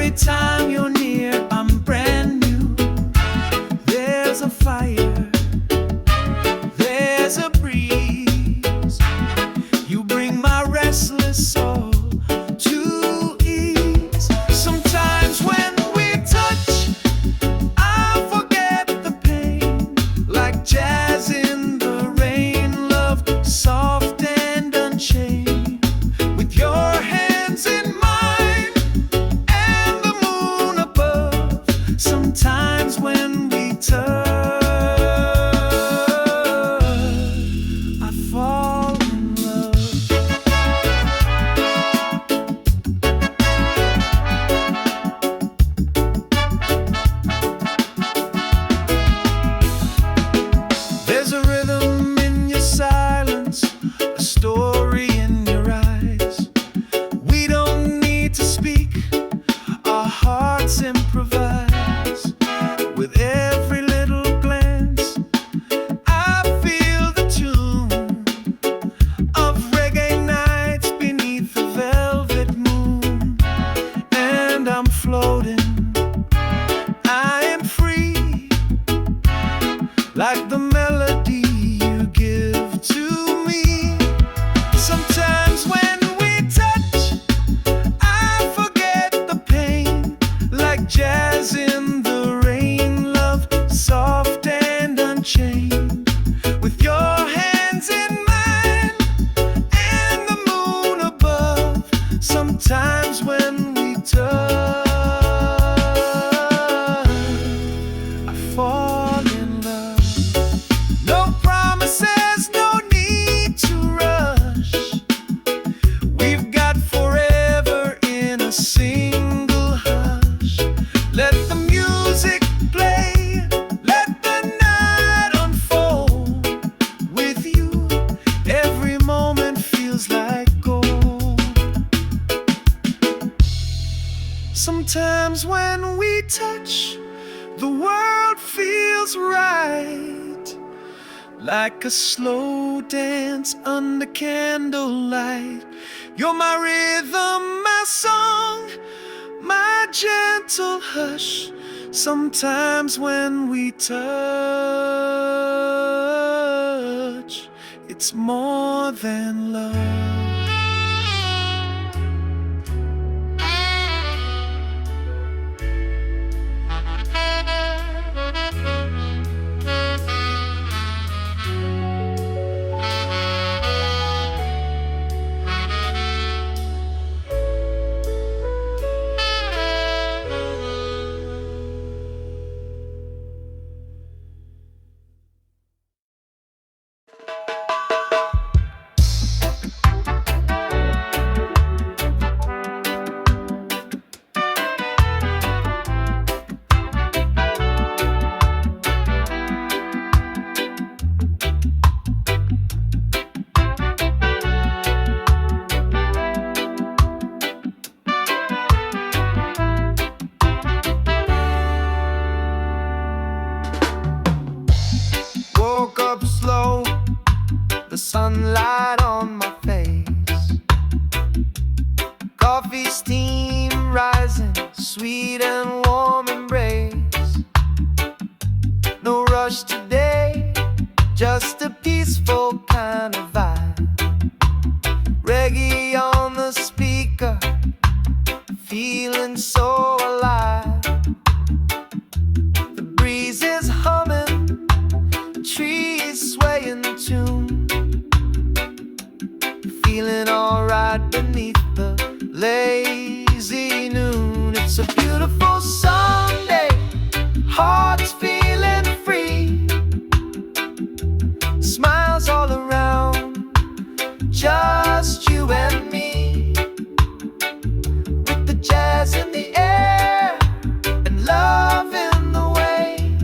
Every time you're near, I'm brand new. There's a fire, there's a breeze. You bring my restless soul to ease. Sometimes when we touch, I forget the pain. Like jazz in the rain, love soft and unchained. With your hands in mine and the moon above. Sometimes when we touch, I fall in love. There's a rhythm in your silence, a story in your eyes. We don't need to speak, our hearts improvise. With every little glance, I feel the tune of reggae nights beneath the velvet moon. And I'm floating, I am free, like the melody you give to me. Sometimes when we touch, I forget the pain. Like jazz in the rain, love soft and unchained. With your hands in mine and the moon above. Sometimes when we touch, I fall in love. No promises, no need to rush. We've got forever in a single hush. Let the music play, let the night unfold. With you, every moment feels like gold. Sometimes when we touch, the world feels right. Like a slow dance under candlelight. You're my rhythm, my song, my gentle hush. Sometimes when we touch, it's more than love. Woke up slow, the sunlight on my face. Coffee steam rising, sweet and warm embrace. No rush today, just a peaceful kind of vibe. Reggae on the speaker, feeling so alive. The breeze is humming, trees sway in tune. Feeling alright beneath the lazy noon. It's a beautiful Sunday, hearts feeling free. Smiles all around, just you and me. With the jazz in the air and love in the way.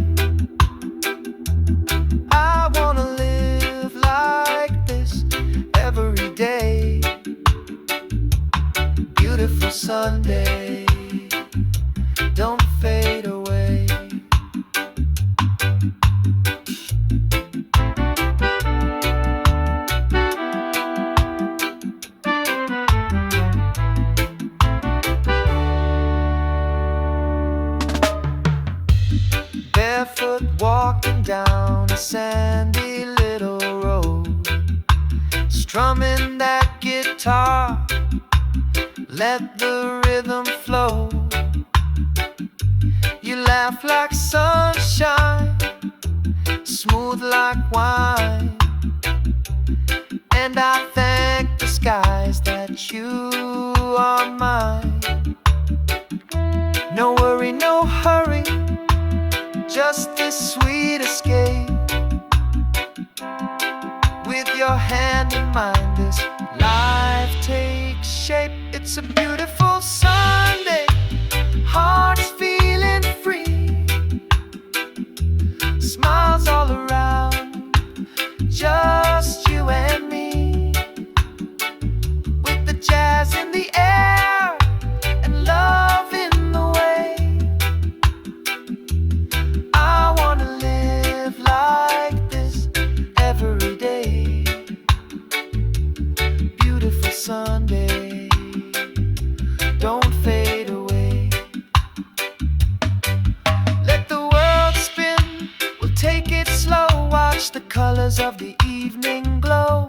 I wanna live like this every day. Beautiful Sunday. walking down a sandy little road, strumming that guitar, let the rhythm flow. You laugh like sunshine, smooth like wine, and I thank the skies that you are mine. No worry, no hurry, just this sweet escape. With your hand in mine, this life takes shape. It's a beautiful Sunday, hearts feeling free, smiles all around, just you and me. With the jazz in the air and love in the way, I wanna live like this every day. Beautiful Sunday, don't fade away. Let the world spin, we'll take it slow. Watch the colors of the evening glow,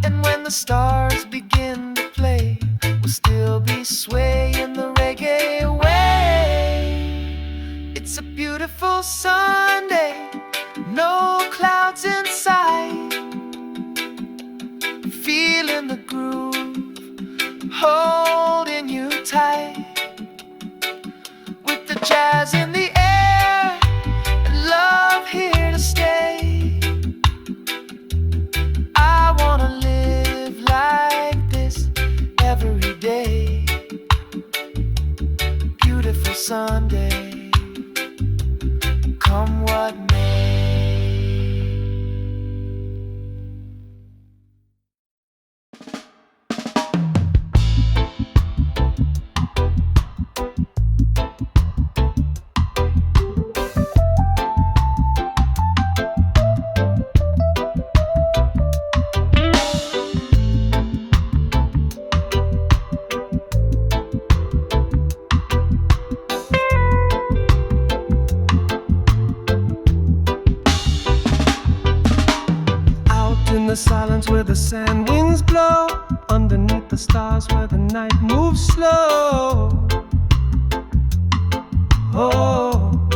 and when the stars begin to play, we'll still be swaying the reggae way. It's a beautiful Sunday, no clouds in sight, feeling the groove, holding you tight. With the jazz in the air and love here to stay, I wanna live like this every day. Beautiful Sunday, come what may. In the silence where the sand winds blow, underneath the stars where the night moves slow. Oh,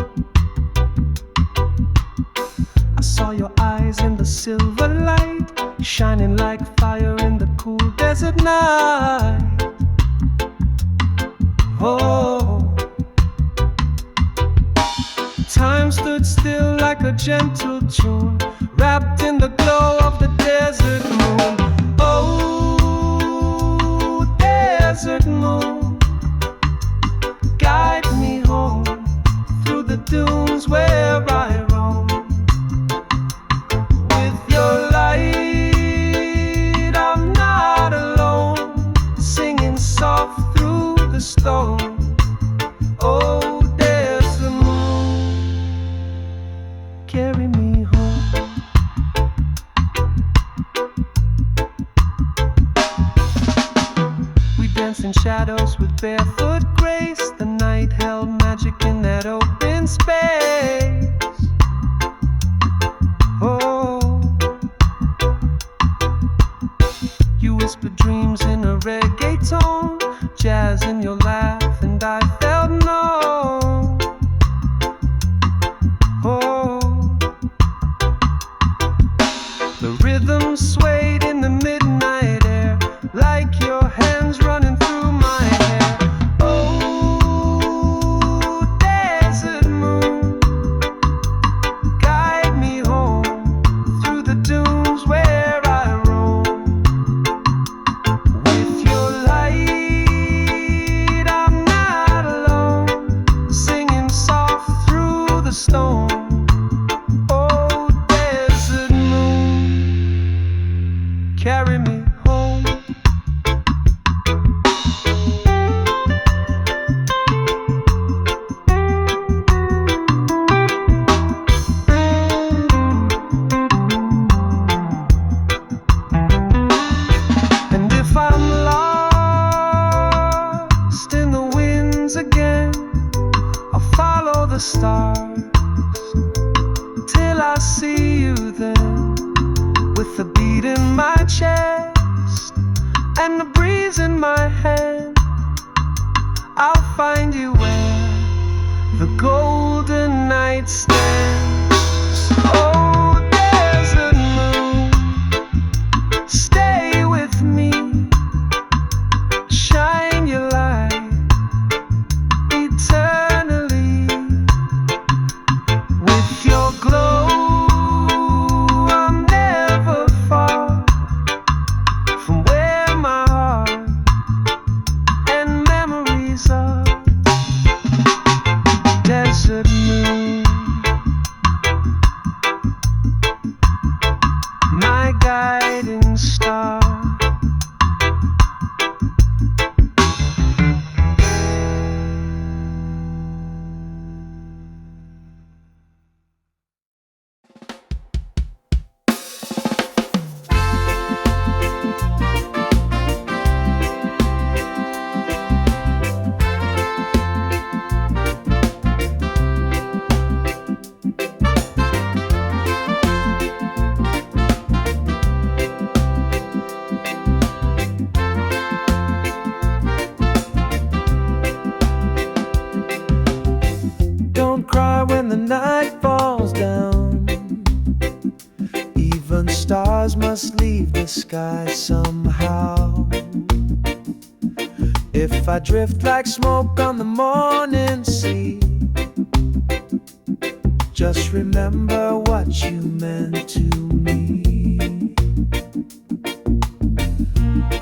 I saw your eyes in the silver light, shining like fire in the cool desert night. Oh, time stood still like a gentle tune, wrapped in the glow of the desert moon. Oh, desert moon, guide me home through the dunes where I roam. With your light, I'm not alone, singing soft through the stone. Oh, desert moon, carry me home. In shadows with barefoot grace, the night held magic in that open space. Oh, you whispered dreams in a reggae tone, jazz in your laugh, and I felt no. Oh, the rhythm swayed in the midnight air, like your hands running through my hair. Oh, desert moon, guide me home through the dunes where I roam. With your light, I'm not alone, singing soft through the stone. Oh, desert moon, carry me home. Stars, Will I see you then? With the beat in my chest and the breeze in my hand, I'll find you where the golden night stands. Oh, desert moon, stay with me. Shine your light eternally. With your glow, I'm never far from where my heart and memories are. Desert moon, my guiding star. Don't cry when the night falls down. Even stars must leave the sky somehow. If I drift like smoke on the morning sea, just remember what you meant to me.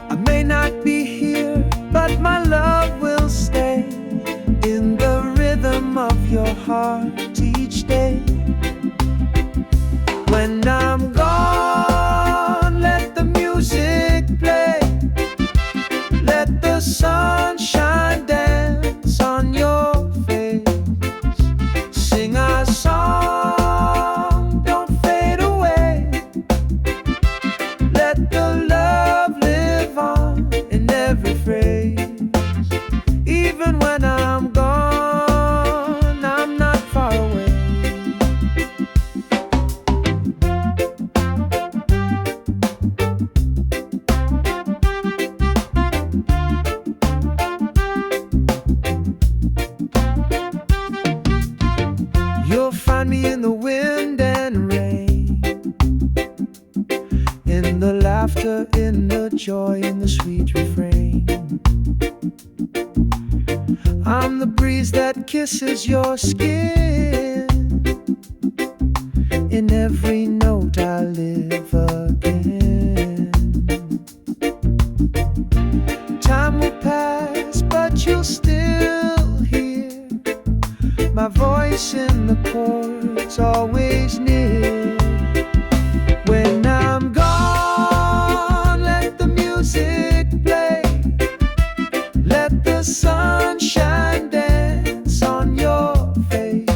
I may not be here, but my love will stay in the rhythm of your heart each day. When I'm gone, let the music play. Let the sunshine dance on your face. Sing our song, don't fade away. Let the love live on in every phrase. Even when I'm gone, I'm not far away. You'll find me in the wind and rain, in the laughter, in the joy, in the sweet refrain. I'm the breeze that kisses your skin. In every note I live again. Time will pass, but you'll still hear my voice in the chords, always near. When I'm gone, let the music play. Let the sunshine dance on your face.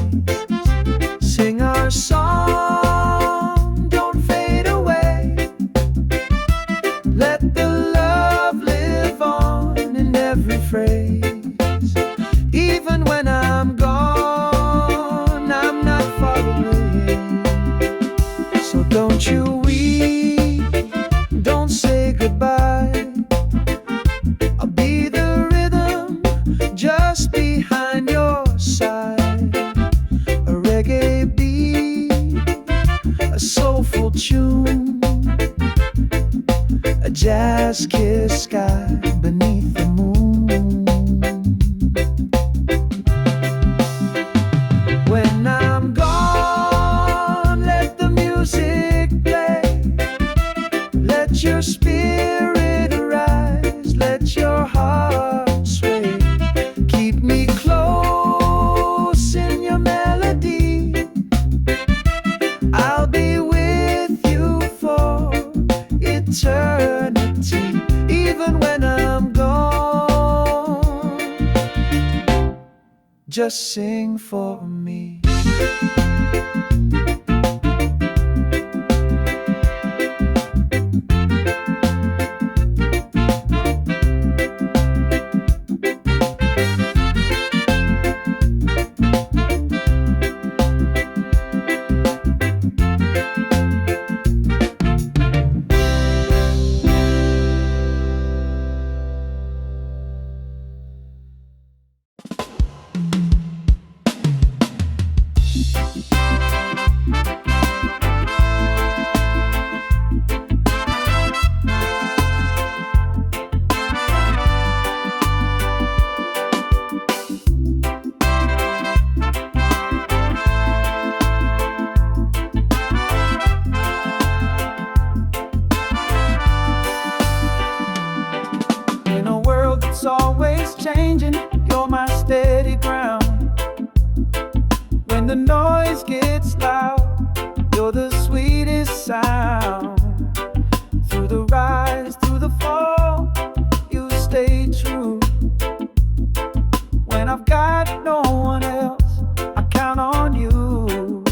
Sing our song, don't fade away. Let the love live on in every phrase. Even when I'm gone, I'm not far away. So don't you weep, don't say goodbye. I'll be the rhythm just behind your side. A reggae beat, a soulful tune, a jazz kiss sky beneath the moon. When I'm gone, let the music play. Let your spirit arise, let your heart sway. Keep me close in your melody. I'll be with you for eternity. Even when I'm gone, just sing for me. noise gets loud, you're the sweetest sound. Through the rise, through the fall, you stay true. When I've got no one else, I count on you.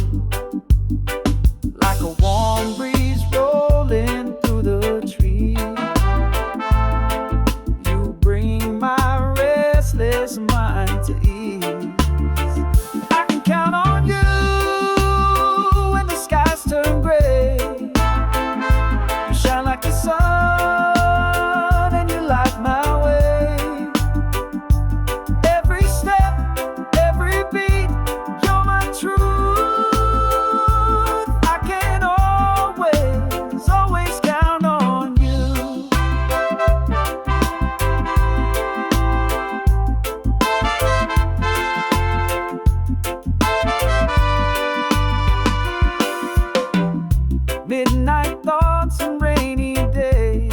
Like a warm breeze rolling through the trees, you bring my restless mind to ease. I can count on you when the skies turn gray. You shine like the sun and you light my way. Every step, every beat, you're my truth. I can always, always count on you. Midnight thoughts and rainy days,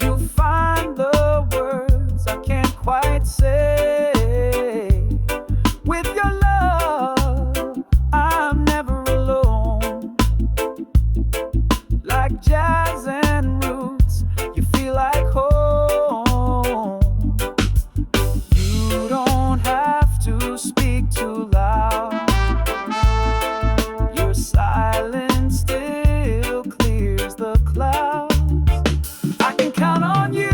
you find the words I can't quite say. With your love, I'm never alone. Like jazz and roots, you feel like home. You don't have to speak too loud. Your silence still clears the clouds. I can count on you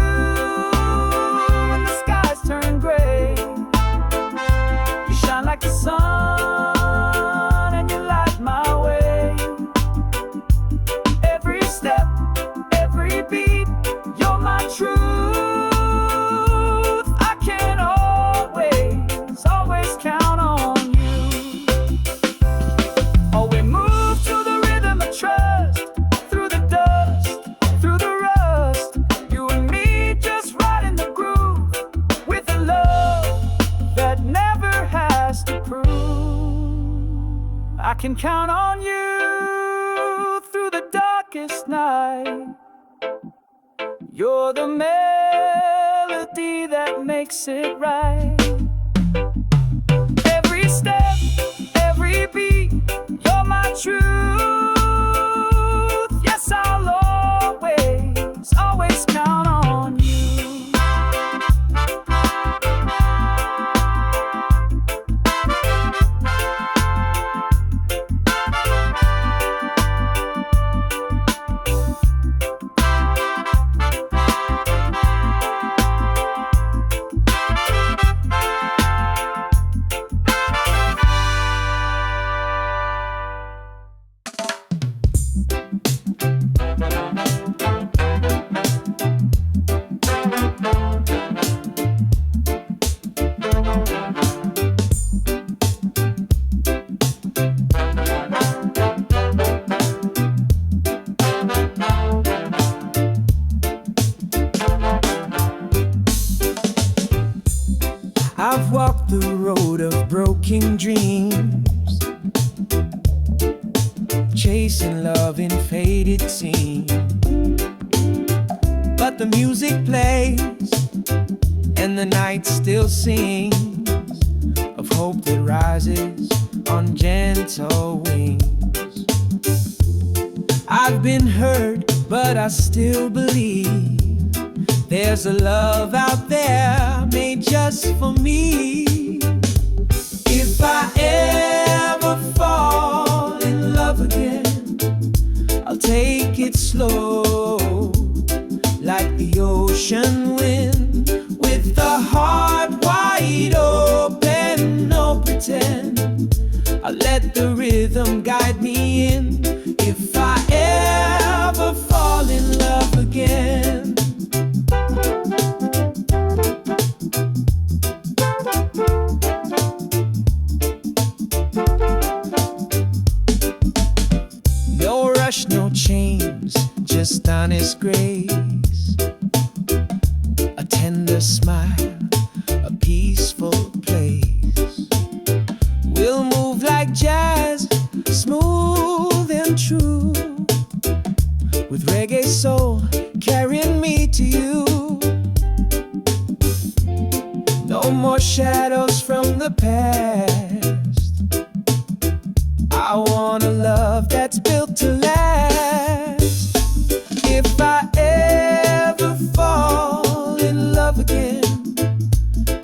when the skies turn gray. You shine like the sun and you light my way. Every step, every beat, you're my truth. I can always, always count on you. Oh, we move to the rhythm of trust, through the dust, through the rust. You and me just right in the groove, with a love that never has to prove. I can count on you through the darkest night. You're the melody that makes it right. Every step, every beat, you're my truth. Yes, I'll always, always count on you. I've walked the road of broken dreams, chasing love in faded scenes. But the music plays and the night still sings of hope that rises on gentle wings. I've been hurt, but I still believe there's a love out there made just for me. If I ever fall in love again, I'll take it slow, like the ocean wind, with the heart wide open. No pretend, I'll let the rhythm guide me in. If I ever fall in love again. No rush, no chains, just honest grace. A tender smile, a peaceful place. We'll move like jazz, smooth and true, with reggae soul carrying me to you. No more shadows from the past, I want a love that's built to last. If I ever fall in love again,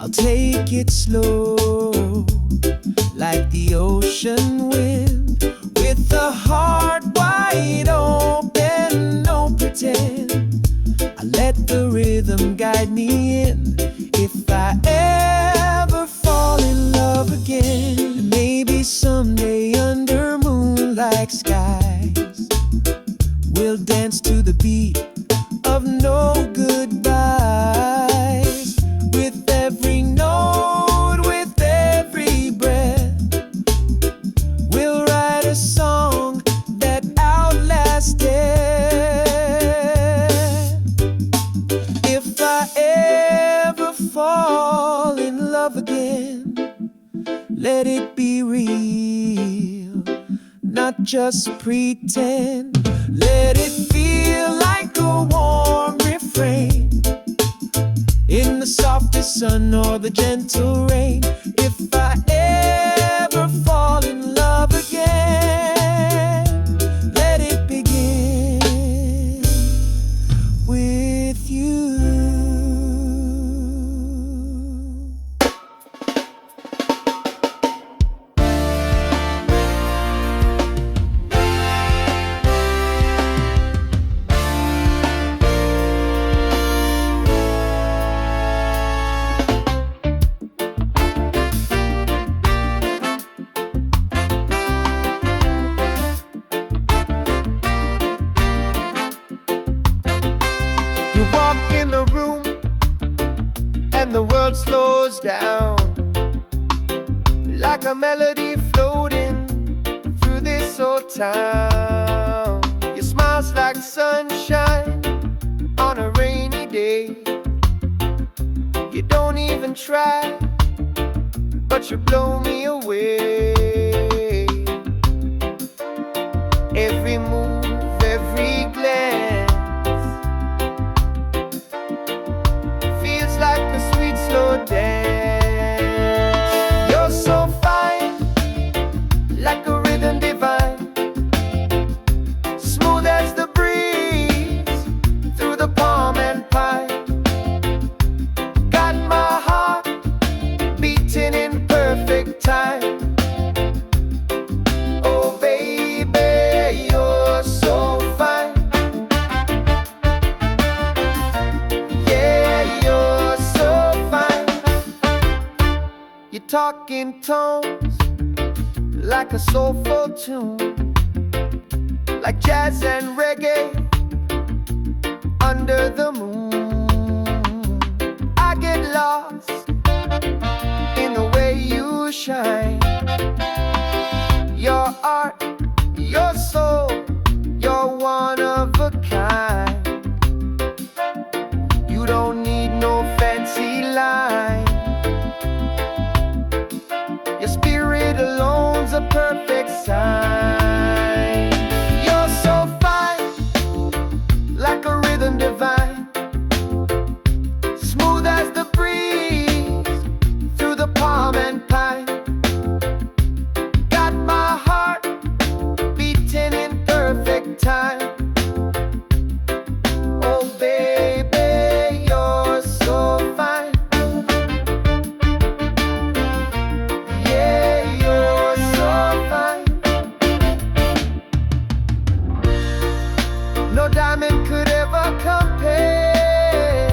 I'll take it slow, like the ocean wind, with a heart wide open, no pretend. I let the rhythm guide me in. If I ever fall in love again, maybe someday under moonlight skies, we'll dance to the beat of no goodbyes. With every note, with every breath, we'll write a song that outlasts death. If I ever fall in love again, let it be real, not just pretend. Let it feel like a warm refrain in the softest sun or the gentle rain. If I ever fall in love again, let it begin with you. You walk in the room and the world slows down, like a melody floating through this old town. Your smile's like sunshine on a rainy day. You don't even try, but you blow me away. Every move, every glance feels like a sweet slow dance. You're so fine, like a rhythm divine, smooth as the breeze through the palm and pine. Got my heart beating in perfect time. Oh baby, you're so fine. Yeah, you're so fine. You talk in tones like a soulful tune, like jazz and reggae under the moon. I get lost in the way you shine. Your art, your soul, you're one of a kind. You don't need no fancy line. Your spirit alone's a perfect sign. You're so fine, like a rhythm divine, smooth as the breeze through the palm and pine. Got my heart beating in perfect time. Oh baby, you're so fine. Yeah, you're so fine. No diamond could ever compare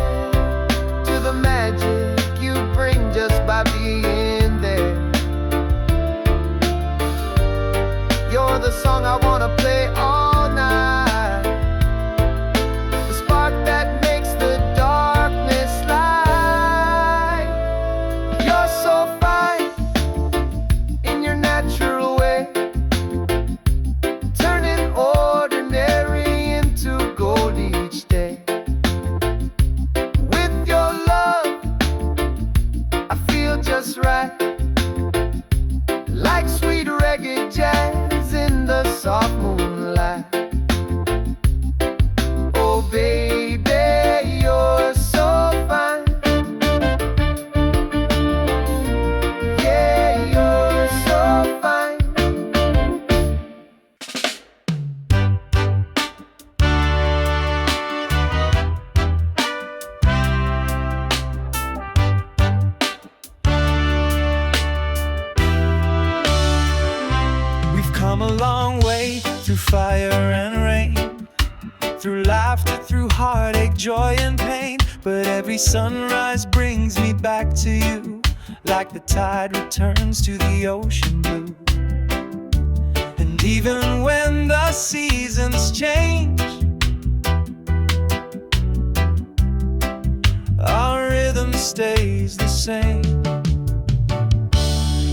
to the magic you bring just by being there. You're the song I wanna play all night, the spark that makes the darkness light. You're so fine in your natural way, turning ordinary into gold each day. With your love, I feel just right, like sweet reggae jazz in the soft moonlight. Oh baby, you're so fine. Yeah, you're so fine. fire and rain, through laughter, through heartache, joy and pain. But every sunrise brings me back to you, like the tide returns to the ocean blue. And even when the seasons change, our rhythm stays the same.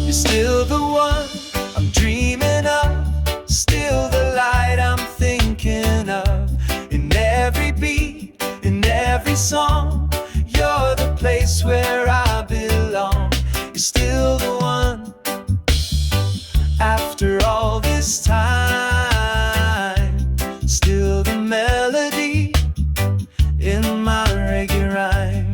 You're still the one I'm dreaming of, still the light I'm thinking of. In every beat, in every song, you're the place where I belong. You're still the one. After all this time, still the melody in my reggae rhyme.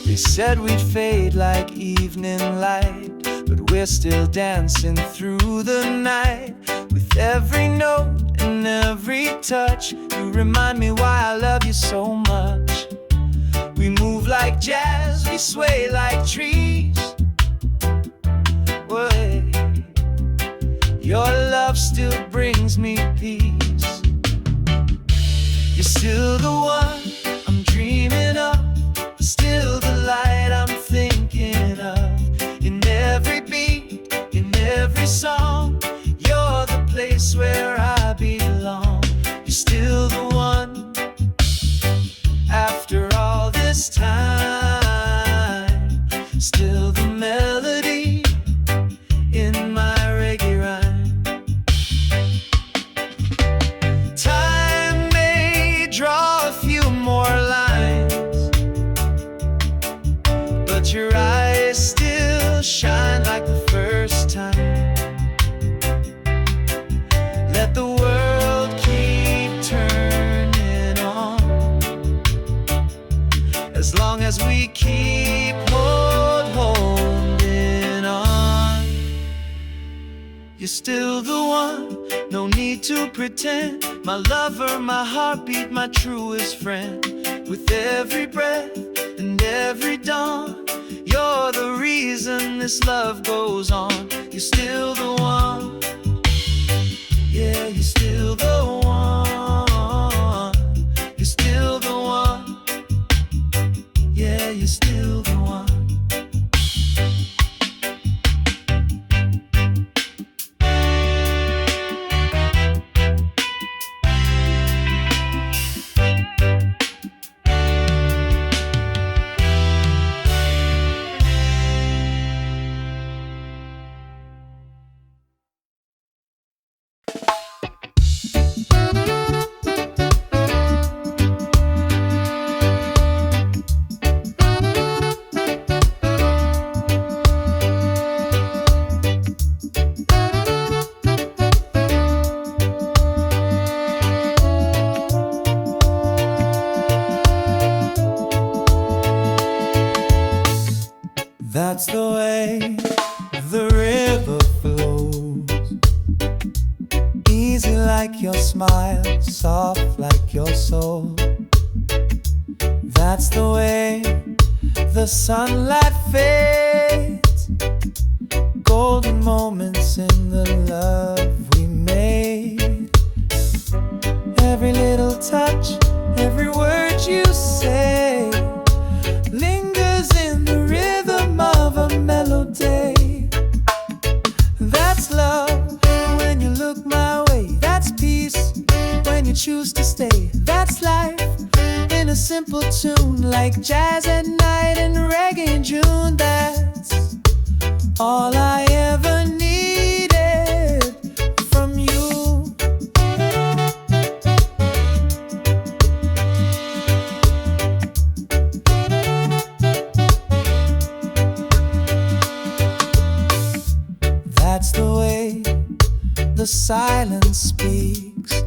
They said we'd fade like evening light, but we're still dancing through the night. With every note and every touch, you remind me why I love you so much. We move like jazz, we sway like trees. Wait, your love still brings me peace. You're still the one I'm dreaming of, still the light I'm thinking of. In every beat, in every song, you're the place where I belong. You're still the one. After all this time, still the melody in my reggae rhyme. Time may draw a few more lines, but your eyes still shine like the first time. Let the world keep turning on, as long as we keep holding on. You're still the one, no need to pretend. My lover, my heartbeat, my truest friend. With every breath and every dawn, you're the reason this love goes on. You're still the one. Yeah, you're still the one. You're still the one. Yeah, you're still the one. That's the way the river flows, easy like your smile, soft like your soul. That's the way the sunlight fades, golden moments in the love we made. Every little touch, every word you say lingers in the rhythm of a melody. That's love when you look my way. That's peace when you choose to stay. That's life in a simple tune, like jazz at night and reggae in June. That's all I ever needed from you. That's the way the silence speaks,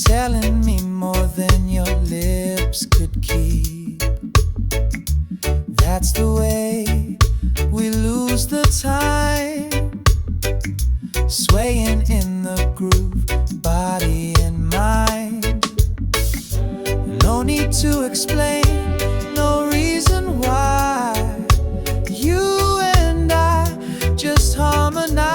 telling me more than your lips could keep. That's the way we lose the time, swaying in the groove, body and mind. No need to explain, no reason why. You and I just harmonize.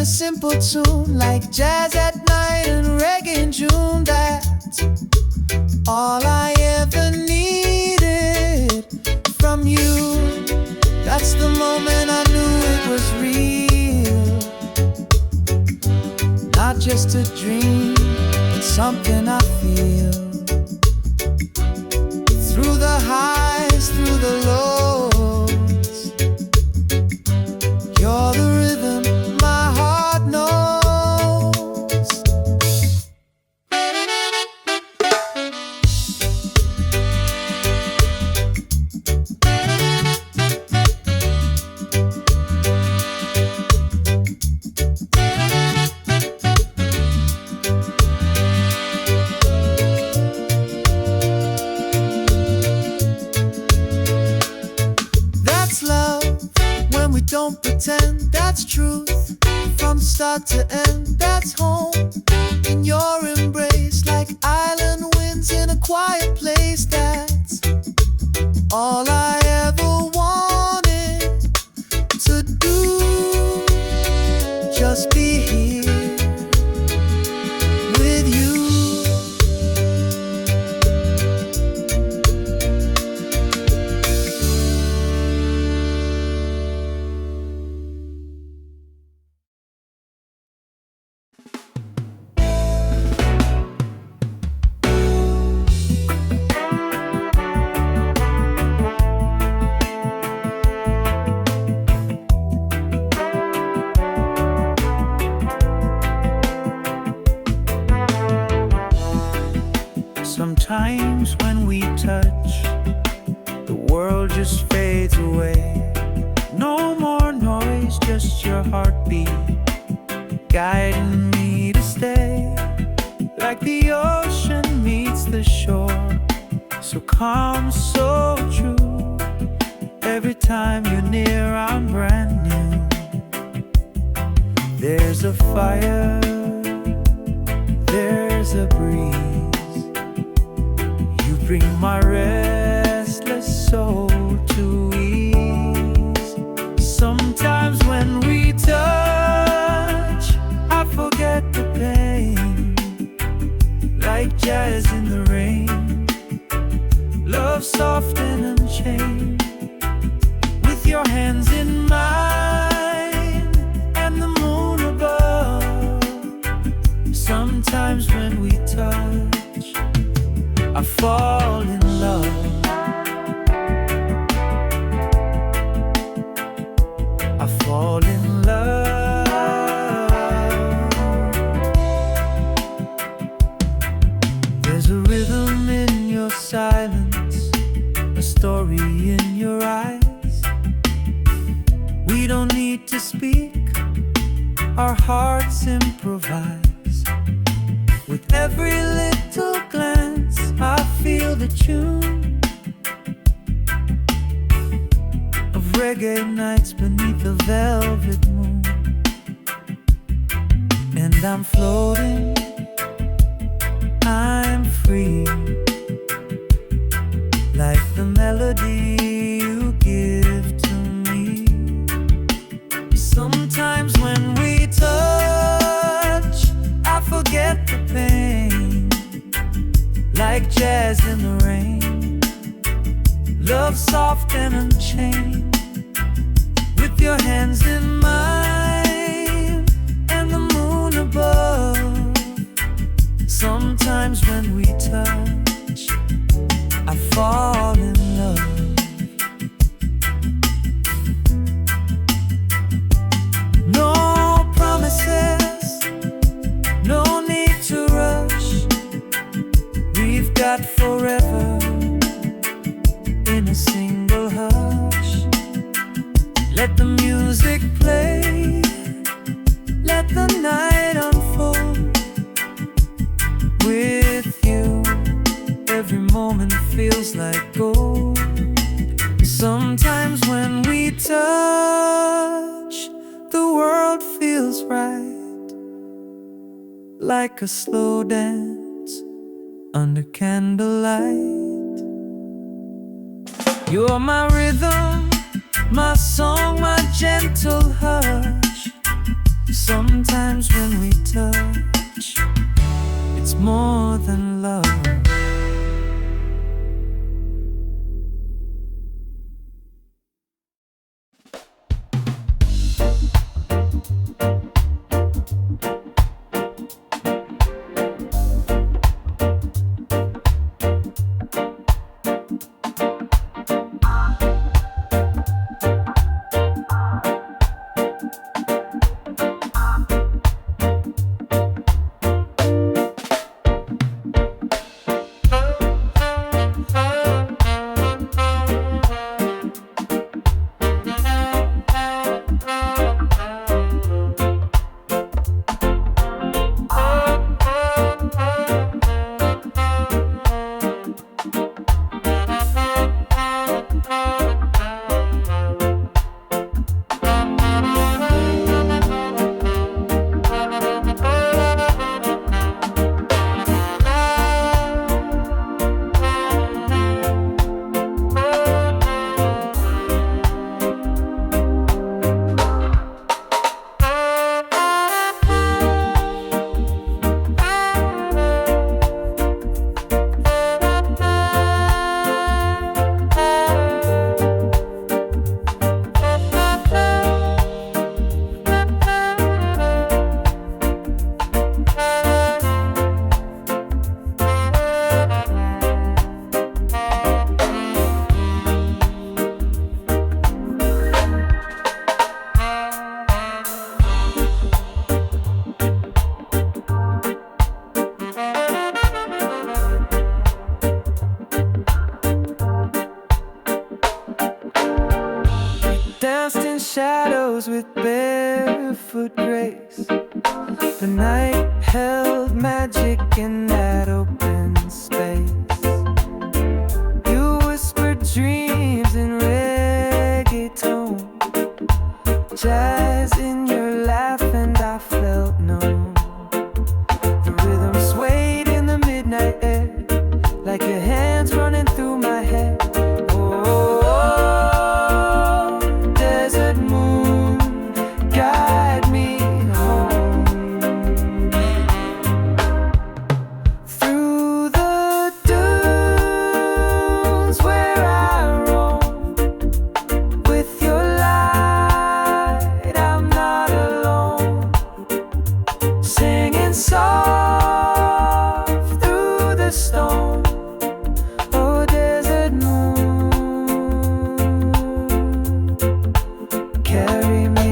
a simple tune like jazz at night and reggae in June. That's all I ever needed from you. That's the moment I knew it was real. Not just a dream, but something I feel. Through the highs, through the lows, you're the rhythm my heart knows. That's love when we don't pretend. That's truth from start to end. That's home in your embrace, like island winds in a quiet place. That's all I ever wanted to do. Just be here with you. Sometimes when we touch, the world just fades away. No more noise, just your heartbeat guiding me to stay. Like the ocean meets the shore, so calm, so true. Every time you're near, I'm brand new. There's a fire, there's a breeze. Bring my restless soul to ease. Sometimes when we touch, I forget the pain. Like jazz in the rain, love soft and unchained. With your hands in mine and the moon above. Sometimes when we touch, I fall in love. I fall in love. There's a rhythm in your silence, a story in your eyes. We don't need to speak, our hearts improvise. With every little glance, I feel the tune of reggae nights beneath the velvet moon. And I'm floating, I'm free, like the melody you give to me. Sometimes when we touch, I forget the pain. Like jazz in the rain, love soft and unchained. With your hands in mine and the moon above. Sometimes when we touch, I fall in love. No promises, no need to rush. We've got forever in a single hush. Let the music play, let the night unfold. With you, every moment feels like gold. Sometimes when we touch, the world feels right, like a slow dance under candlelight. You're my rhythm, my song, my gentle hush. Sometimes when we touch, it's more than love. Danced in shadows with barefoot grace. The night held magic in that open space. You whispered dreams in reggae tone, jazz in your laugh, and I felt known. The rhythm swayed in the midnight air, like your hands running through my hair. Guide me home through the dunes where I roam. With your light, I'm not alone. Singing soft through the stone. Oh, desert moon, carry me.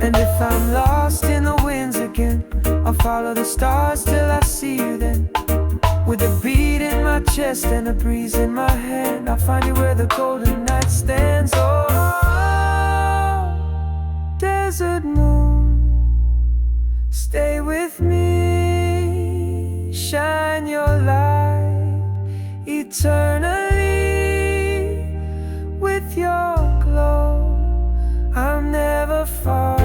And if I'm lost in the winds again, I'll follow the stars till I see you then. With a beat in my chest and a breeze in my hand, I'll find you where the golden night stands. Oh, desert moon, stay with me. Shine your light eternally. With your glow, I'm never far.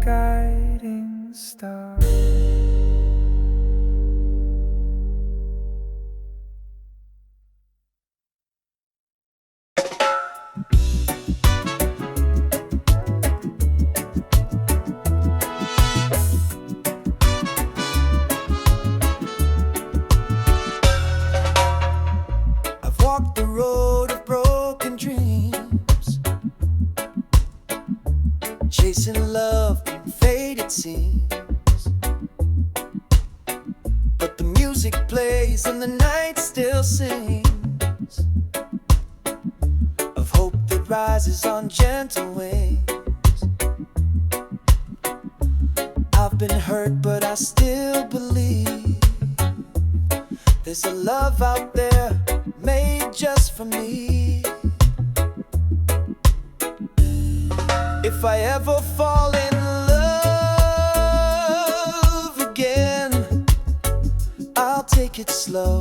Guiding star. I've walked the road of broken dreams, chasing love from faded scenes. But the music plays and the night still sings, of hope that rises on gentle wings. I've been hurt, but I still believe there's a love out there made just for me. If I ever fall in love again, I'll take it slow,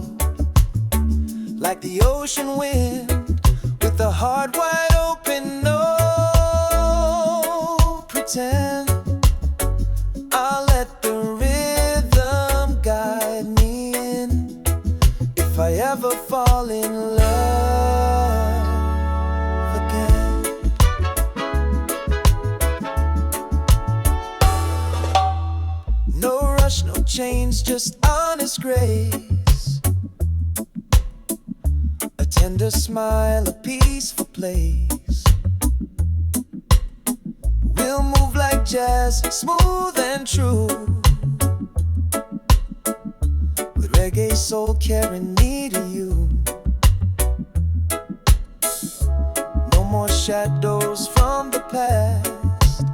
like the ocean wind, with a heart wide open, no pretend. I'll let the rhythm guide me in. If I ever fall in love again. No rush, no change, just honest grace. A tender smile, a peaceful place. We'll move like jazz, smooth and true, with reggae soul carrying me to you. No more shadows from the past.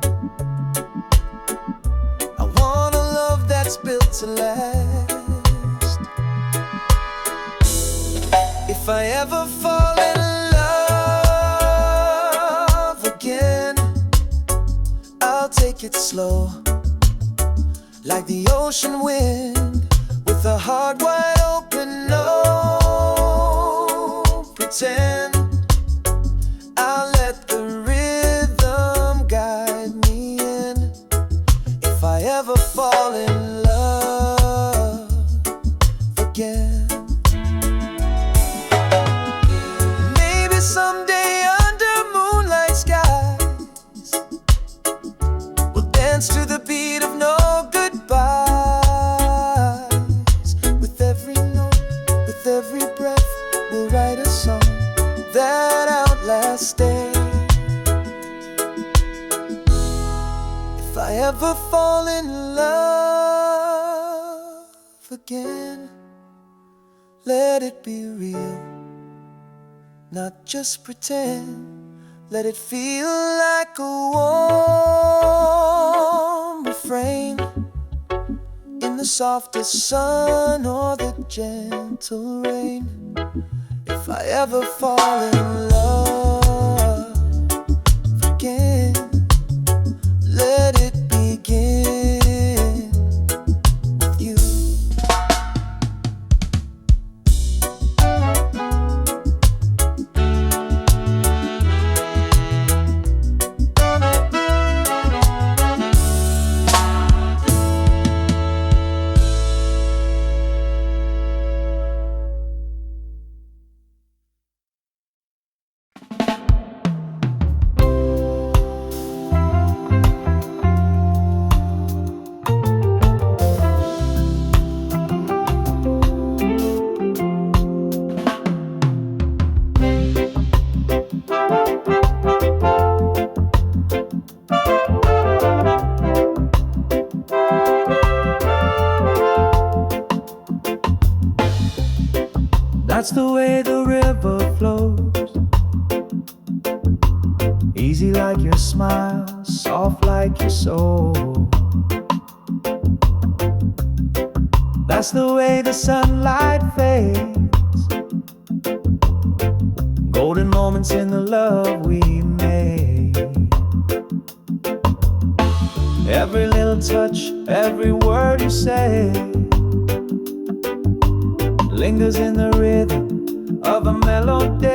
I want a love that's built to last. If I ever fall in love again, I'll take it slow, like the ocean wind, with a heart wide open, no pretend. I'll let the rhythm guide me in. If I ever fall in love again. Maybe someday under moonlight skies, we'll dance to the beat of no goodbyes. With every note, with every breath, we'll write a song that outlasts day. If I ever fall in love again, let it be real, not just pretend. Let it feel like a warm refrain in the softest sun or the gentle rain. If I ever fall in love again, let it begin with you. That's the way the river flows, easy like your smile, soft like your soul. That's the way the sunlight fades, golden moments in the love we made. Every little touch, every word you say lingers in the rhythm of a melody.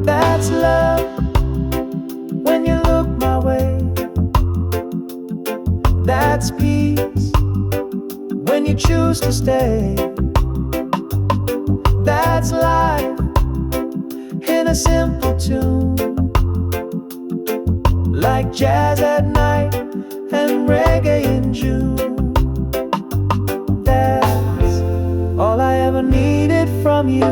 That's love when you look my way. That's peace when you choose to stay. That's life in a simple tune, like jazz at night and reggae in June. That's all I ever needed from you.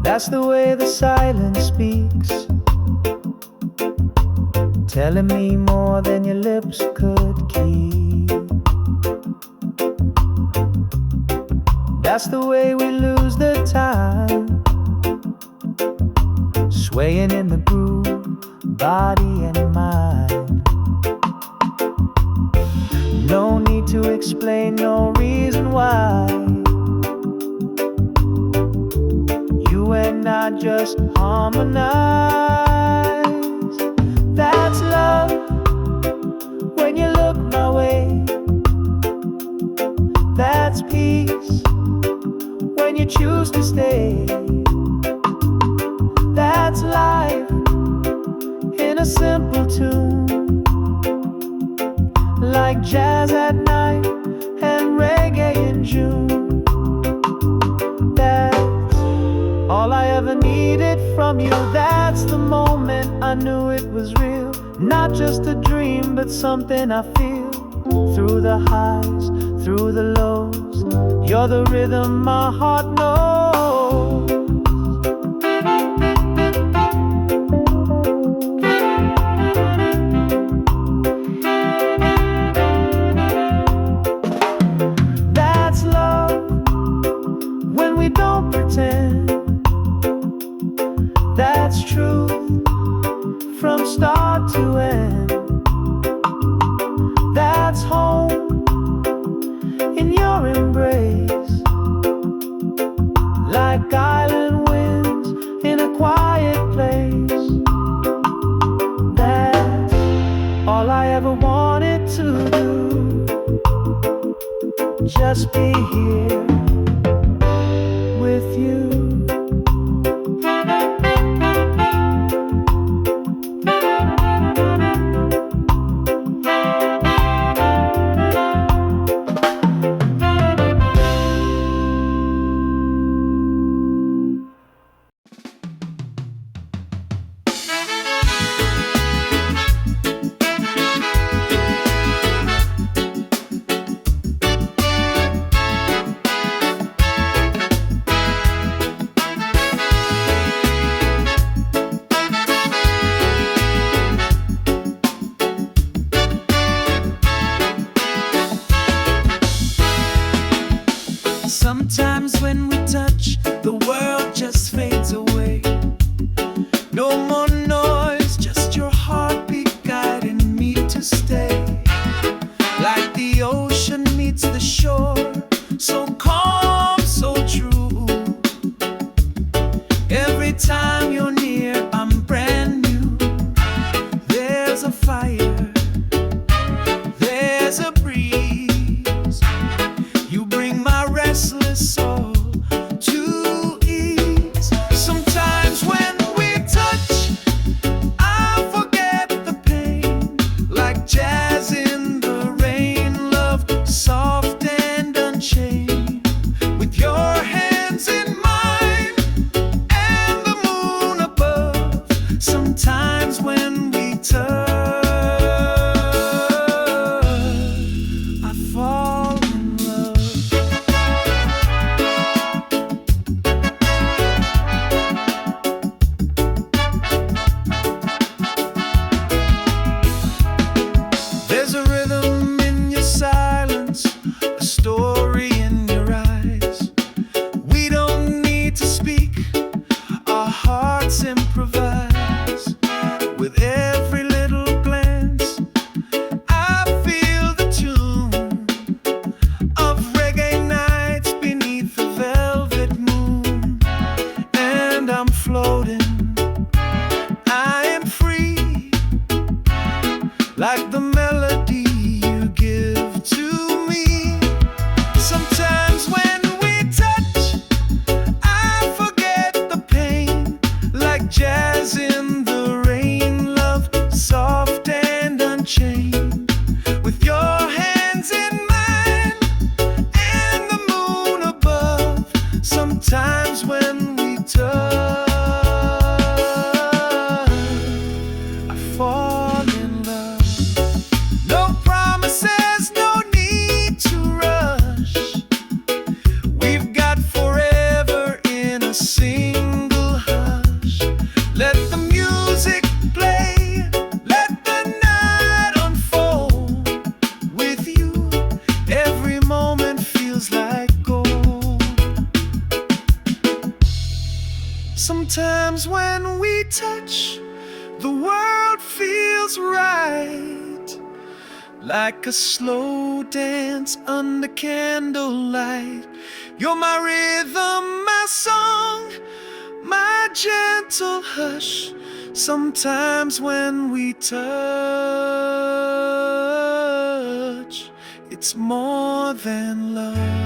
That's the way the silence speaks, telling me more than your lips could keep. That's the way we lose the time, swaying in the groove, body and mind. No need to explain, no reason why. You and I just harmonize. That's love when you look my way. That's peace when you choose to stay. That's life in a simple tune, like jazz at night and reggae in June. That's all I ever needed from you. That's the moment I knew it was real, not just a dream, but something I feel. Through the highs, through the lows, you're the rhythm my heart knows. That's love when we don't pretend. That's truth from start to end. That's home in your embrace, like island winds in a quiet place. That's all I ever wanted to do, just be here with you. Sometimes when we touch, the world just fades away. No more noise, just your heartbeat guiding me to stay. Like the ocean meets the shore, so calm, so true. Every time you're near, I'm brand new. There's a fire, there's a breeze. You bring my restless soul to ease. Sometimes when we touch, I forget the pain. Like jazz in the rain, love soft and unchained. With your hands in mine and the moon above. Sometimes when we touch, I fall in love. There's a rhythm in your silence, a story in your eyes. We don't need to speak, our hearts improvise. With every little glance, I feel the tune of reggae nights beneath the velvet moon. And I'm floating, I am free, like the melody you give to me. Sometimes when we touch, I forget the pain. Like jazz in the rain, love soft and unchained. With your hands in mine and the moon above. Sometimes when we touch, I fall in love. No promises, no need to rush. We've got forever in a single hush. Let the music play, let the like a slow dance under candlelight. You're my rhythm, my song, my gentle hush. Sometimes when we touch, it's more than love.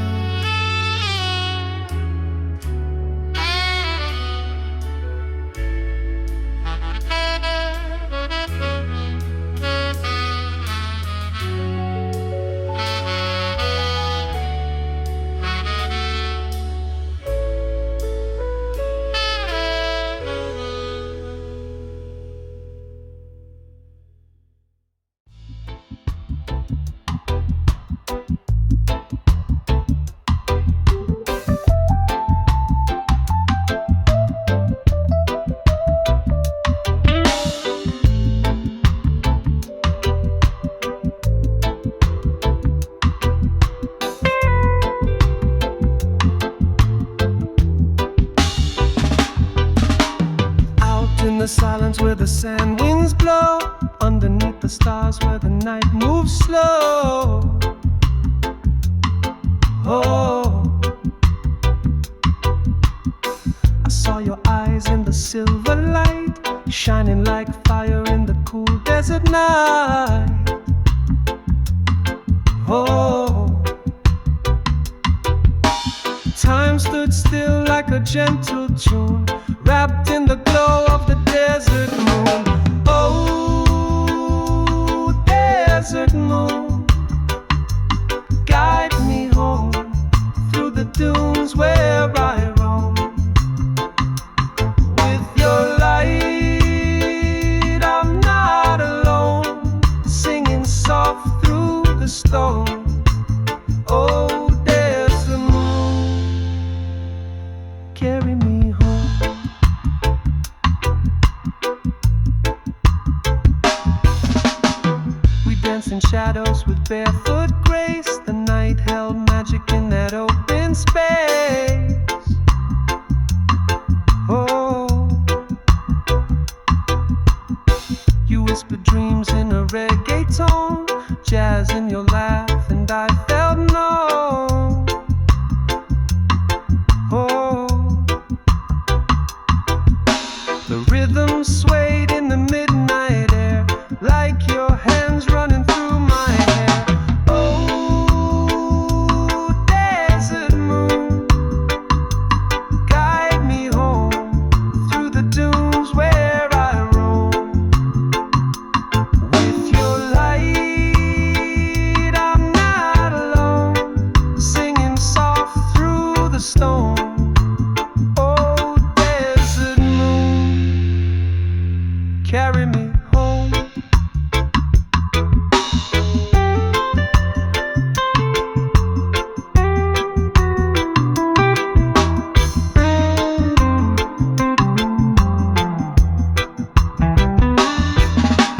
In the silence where the sand winds blow, underneath the stars where the night moves slow. Oh, I saw your eyes in the silver light, shining like fire in the cool desert night. Oh, time stood still like a gentle tune, wrapped in the glow of the desert moon. Oh, desert moon, guide me home through the dunes where I roam. With your light, I'm not alone, singing soft through the storm. Oh, desert moon, carry me home. In shadows with barefoot grace, the night held magic in that open space. Oh, you whispered dreams in a reggae tone, jazz in your laugh, and I felt known. Oh, the rhythm swayed in the midnight air, like your hands running through my hair. Oh, desert moon, guide me home through the dunes where I roam. With your light, I'm not alone, singing soft through the storm. Oh, desert moon, carry me home.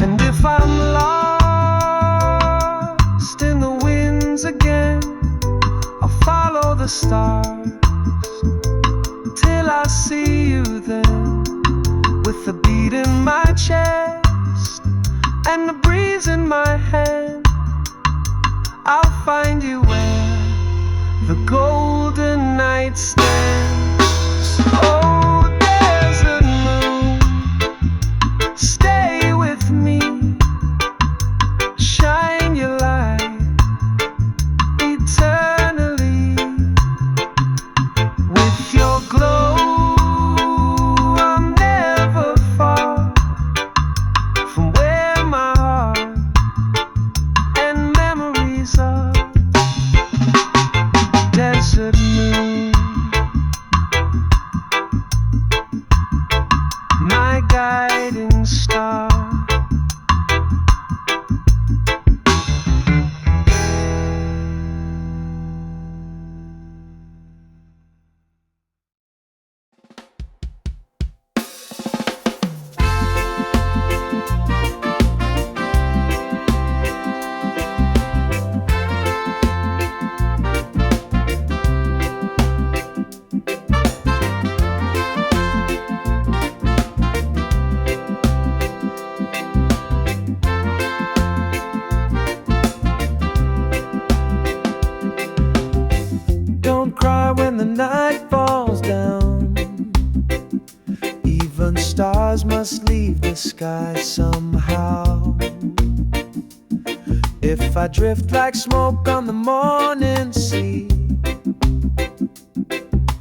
And if I'm lost in the winds again, I'll follow the stars till I see you then, with the beat in my chest and the breeze in my hand. I'll find you where the golden night stands. Oh, desert moon, stay with me, shine your light eternally. With your glow, I'm never far from where my heart and memories are. Desert moon, cry when the night falls down. Even stars must leave the sky somehow. If I drift like smoke on the morning sea,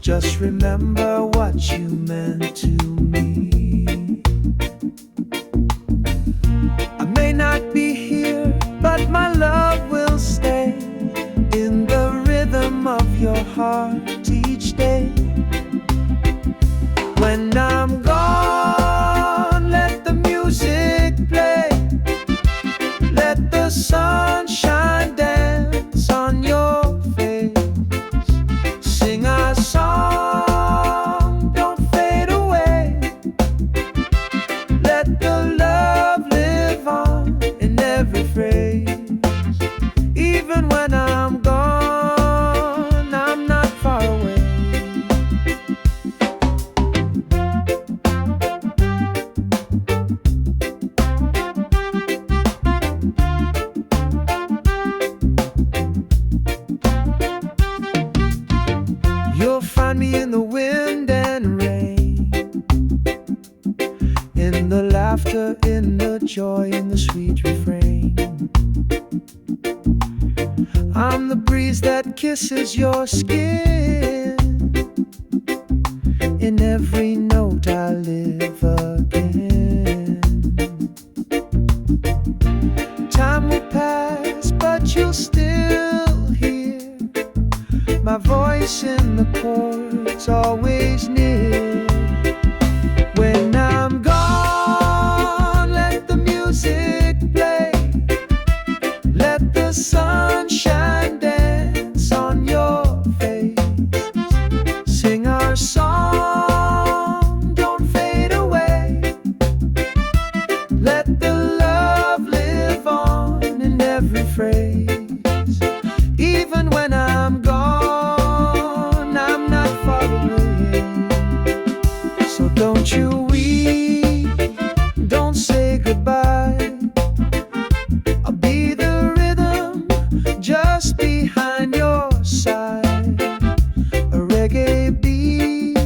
just remember what you meant to me. I may not be here, but my love will stay in the rhythm of your heart each day. When I'm gone, let the music play. Let the sunshine dance on your face. Sing our song, don't fade away. Let the love live on in every phrase. Even when I'm gone, I'm not far away. You'll find me in the wind and rain, in the laughter, in the joy, in the sweet refrain. I'm the breeze that kisses your skin. In every note I live again. Time will pass, but you'll still hear my voice in the chords, always near. When I'm gone, let the music play. Let the sunshine dance on your face. Sing our song, don't fade away. Let the love live on in every phrase. Even when I'm gone, I'm not far away. So don't you weep, don't say goodbye. I'll be the rhythm just behind your side. A reggae beat,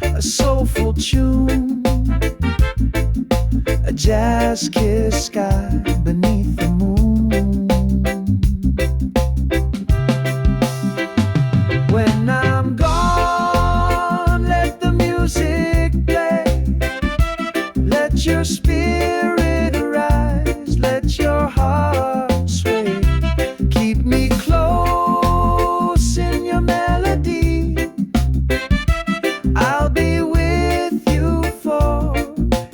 a soulful tune, a jazz kiss sky beneath the moon. When I'm gone, let the music play. Let your spirit arise, let your heart sway. Keep me close in your melody. I'll be with you for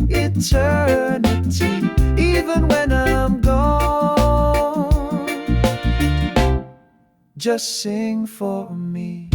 eternity. Even when I'm gone, just sing for me.